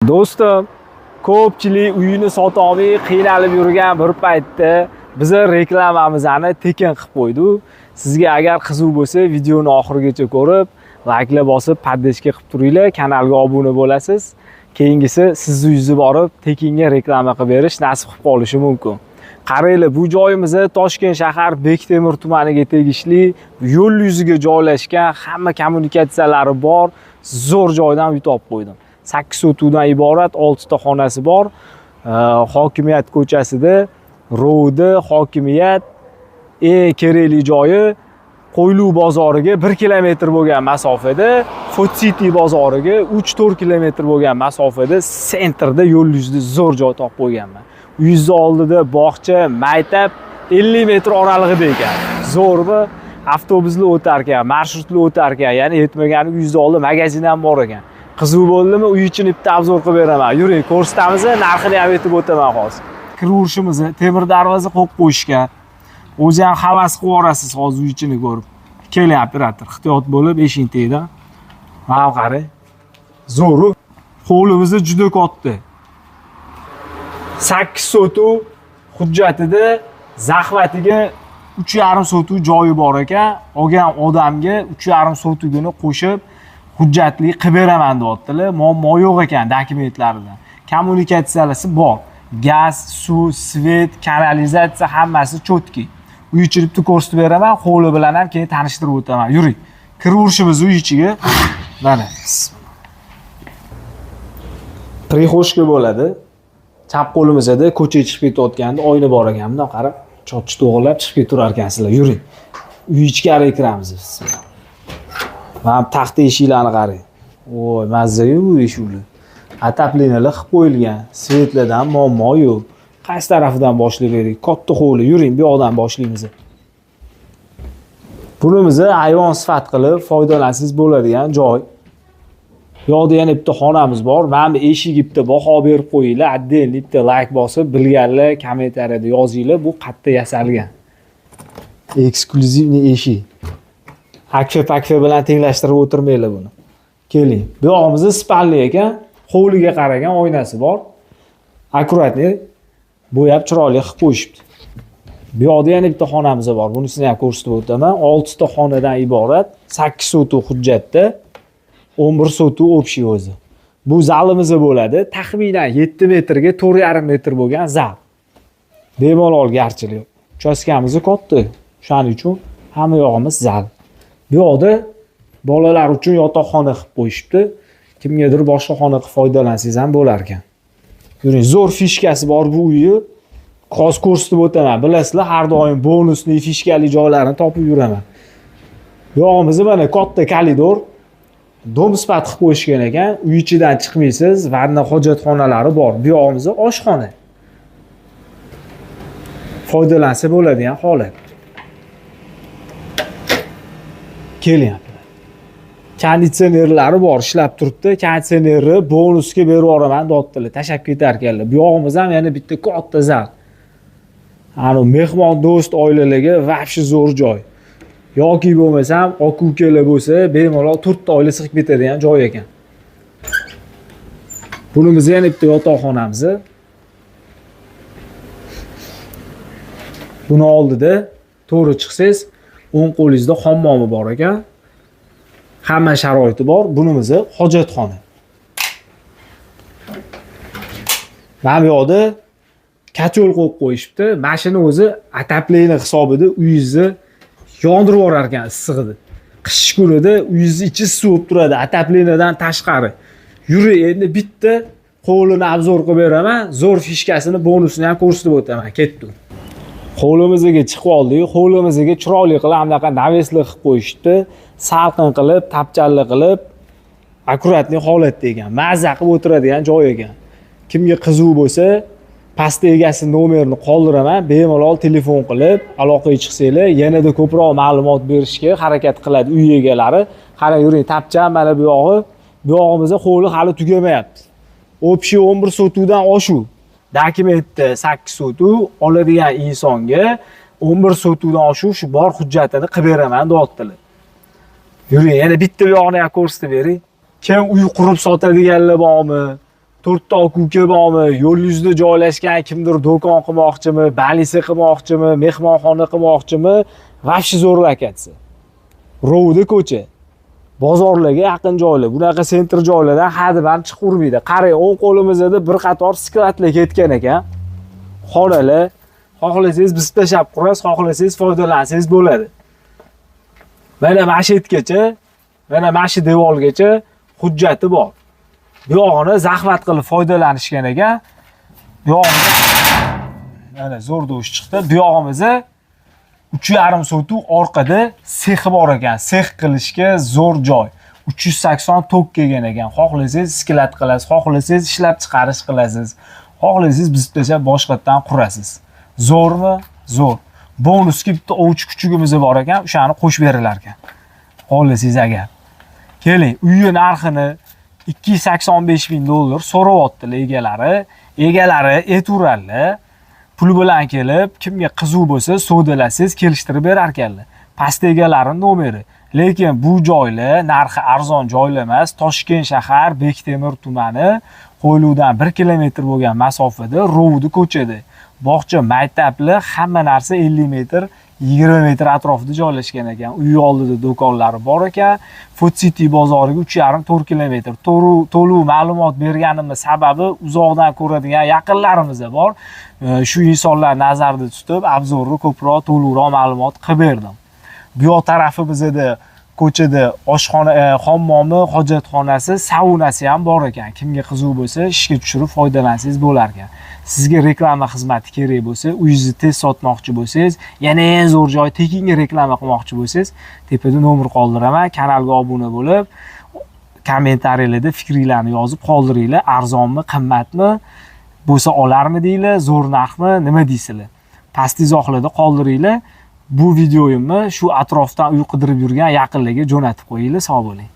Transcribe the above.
Do'stim, ko'pchilik uyini sota olmay qiynalib yurgan bir paytda biz reklamamizni tekin qilib qo'ydik. Sizga agar qiziq bo'lsa, videoni oxirigacha ko'rib, like'lar bosib, podpishka qilib turinglar, kanalga obuna bo'lasiz. Keyingisi sizni yuzni borib, tekinga reklama qilib berish nasib qilib qolishi mumkin. Qaranglar, bu joyimiz Toshkent shahar Bektemir tumaniga tegishli, yo'l yuziga joylashgan, hamma kommunikatsiyalari bor, zo'r joydan uy topib qo'ydim. 8 sotuvdan iborat 6 ta xonasi bor. Hokimiyat ko'chasida, ro'da hokimiyat kerakli joyi Qo'yluv bozoriga 1 kilometr bo'lgan masofada, Food City bozoriga 3-4 kilometr bo'lgan masofada, sentrda yo'l yuzida zo'r joy topib qo'yganman. Uyingiz oldida bog'cha, maktab 50 metr oralig'ida ekan. Zo'rmi? Avtobuslar o'tar ekan, marshrutlar o'tar ekan, ya'ni yetmagani uyingiz oldida magazin ham bor ekan. Qiziq bo'ldimi? Uy ichini bitta obzor qilib beraman. Yuring, ko'rsatamiz, narxini ham aytib o'taman hozir. Kiraverishimiz temir darvoza qo'yib qo'yishgan. O'zi ham havas qilib olasiz hozir uy ichini ko'rib. Keling, operator, ehtiyot bo'lib eshikni tegdi. Mana qarang. Zo'r. Hovlimiz juda katta. 8 sotuv hujjatida zahvatiga 3,5 sotuv joyi bor ekan. Olgan odamga 3,5 sotuvini qo'shib hujjatli qilib beraman deyaptilar. Muammo yo'q ekan dokumentlarida. Kommunikatsiyalari bor. Gaz, suv, svet, kanalizatsiya hammasi cho'tki. Uy ichini ko'rsatib beraman, hovli bilan ham keyin tanishtirib o'taman. Yuring. Kiraverishimiz uy ichiga. Mana. Prixoshka bo'ladi. Chap qo'limizda ko'chaga chiqib ketayotganda oyna bor ekan. Bundan qarab, cho'chchi to'g'rilab chiqib ketaverar ekansizlar. Yuring. Uy ichkariga kiramiz biz. Mana taxta eshiklarni qarang. Voy, mazza-yu bu eshiklar. Ataplinalar qilib qo'yilgan. Svetlardan muammo yo'q. Qaysi tarafidan boshlab berdik? Katta hovli. Yuring, bu yoqdan boshlaymiz. Bunimizni ayvon sifat qilib foydalansangiz bo'ladigan joy. Yo'qda yana bitta xonamiz bor. Mana bu eshigi bitta baho berib qo'yinglar. Отдельный bitta like bosib, bilganlar kommentariyada yozinglar. Bu qayerda yasalgan. Eksklyuzivniy eshik. Akfa bilan tenglashtirib o'tirmaylar buni. Keling. Bu yog'imizda spalni ekan, hovliga qaragan oynasi bor. Akkuratni bo'yab chiroyli qilib qo'yishibdi. Bu yoqda yana bitta xonamiz bor. Bunisini ham ko'rsatib o'taman. 6 ta xonadan iborat, 8 sotuv hujjatda, 11 sotuv общий o'zi. Bu zalimiz bo'ladi. Taxminan 7 metrga 4,5 metr bo'lgan zal. Bemalol garchilik. Uchastkamiz katta. Shuning uchun hamma yog'imiz zal. Bu yoqda bolalar uchun yotoqxona qilib qo'yishibdi. Kimgadir boshqa xona qilib foydalansangiz ham bo'lar ekan. Yuring, zo'r fishkasi bor bu uyni. Hozir ko'rsatib o'taman. Bilasizlar, har doim bonusli fishkali joylarni topib yuraman. Bu yog'imiz mana katta koridor. Dom sifat qilib qo'yishgan ekan. Uy ichidan chiqmaysiz, vanna hojatxonalari bor. Bu yog'imiz oshxona. Foydalansa bo'ladigan holat. Keling. Konditsionerlari bor, ishlab turibdi. Konditsionerni bonusga berib yuboraman deyaptilar. Tashab ketar ekanlar. Bu yog'imiz ham yana bitta katta zal. Ana mehmon do'st oilalarga vobshe zo'r joy. Yoki bo'lmasam, aka-ukalar bo'lsa, bemalol 4 ta oila sig'ib ketadigan joy ekan. Bunimiz yana bitta yotoqxonamiz. Buni oldida to'g'ri chiqsangiz, o'ng qo'lingizda hammomi bor ekan. Hamma sharoiti bor. Bunimiz hojatxona. Mana bu yoqda kachol qo'yib qo'yishibdi. Mashina o'zi atapleyni hisobida uyingizni yondirib yuborar ekan issig'ida. Qish kunida uyingiz ichi suvib turadi, atapleynidan tashqari. Yuri, endi bitta qo'lini obzor qilib beraman. Zo'r fishkasini, bonusini ham ko'rsatib o'taman. Ketdim. Hovlimizga chiqib oldik. Hovlimizga chiroyli qilib hamdaqa navesli qilib qo'yishdi. Salqin qilib, tapchalli qilib, akkuratli holatda ekan. Mazza qilib o'tiradigan joy ekan. Kimga qiziq bo'lsa, pastda egasi nomerini qoldiraman, bemalol telefon qilib aloqaga chiqsanglar, yanada ko'proq ma'lumot berishga harakat qiladi uy egalari. Qarang, yuring, tapchan mana bu yog'i. Bu yog'imizda hovli hali tugamayapti. Общий 11 sotuvdan oshuv. Dokumentda 8 sotuv oladigan insonga 11 sotuvdan oshuv shu bor hujjatini qilib beraman deyaptilar. Yuring, yana bitta bu yoqni ham ko'rsatib bering. Kim uy qurib sotadiganlar bormi? to'rtta uka bormi, yo'l yuzida joylashgan kimdir do'kon qilmoqchimi, balisi qilmoqchimi, mehmonxona qilmoqchimi, vobshe zo'r lokatsiya. Rovda ko'cha. Bozorlarga yaqin joylar, bunaqa sentr joylardan haddan chiqib urmaydi. Qarang, o'ng qo'limizda bir qator sklatlar ketgan ekan. Xonalar, xohlasangiz biz tashlab qurasiz, xohlasangiz foydalansangiz bo'ladi. Mana mashitgacha, mana mashi devorgacha hujjati bor. Bu yog'ini zahmat qilib foydalanishgan ekan. Bu yog'imiz mana zo'r do'sh chiqdi. Bu yog'imizni 3,5 sotuq orqada sexi bor ekan. Sex qilishga zo'r joy. 380 tok kelgan ekan. Xohlasangiz sklat qilasiz, xohlasangiz ishlab chiqarish qilasiz. Xohlasangiz biz tashlab boshqatdan qurasiz. Zo'rmi? Zo'r. Bonusga bitta ovchi kuchugimiz bor ekan, o'shani qo'shib berilar ekan. Xohlasangiz agar. Keling, uyi narxini 285 ming dollar so'rayaptilar egalari. Egalari ayturalar. Pul bilan kelib, kimga qiziq bo'lsa, sodalasangiz kelishtirib berar ekanlar. Past egalari nomeri. Lekin bu joylar narxi arzon joylar emas, Toshkent shahar, Bektemir tumani, Qo'yliqdan 1 kilometr bo'lgan masofada, Rovda ko'chada. Bog'cha, maktabli, hamma narsa 50 metr, 20 metr atrofida joylashgan ekan. Uy oldida do'konlari bor ekan. Food City bozoriga 3,5-4 kilometr. To'liq ma'lumot berganimiz sababi uzoqdan ko'radigan yaqinlarimiz bor. Shu insonlar nazarda tutib, obzorni ko'proq to'liqroq ma'lumot qilib berdim. Bu yoq tarafimizda ko'chada oshxona, hammomi, hojatxonasi, saunasi ham bor ekan. Kimga qiziq bo'lsa, ishga tushirib foydalansangiz bo'lar ekan. Sizga reklama xizmati kerak bo'lsa, uyingizni tez sotmoqchi bo'lsangiz, yana eng zo'r joy tekinga reklama qilmoqchi bo'lsangiz, tepada nomer qoldiraman, kanalga obuna bo'lib, kommentariyalarda fikringizni yozib qoldiringlar. Arzonmi, qimmatmi, bo'lsa olarmi deylar, zo'r narxmi, nima deysizlar? Past izohlarda qoldiringlar. Bu videoyimni shu atrofdan uy qidirib yurgan yaqinlarga jo'natib qo'yinglar. Sog' bo'ling.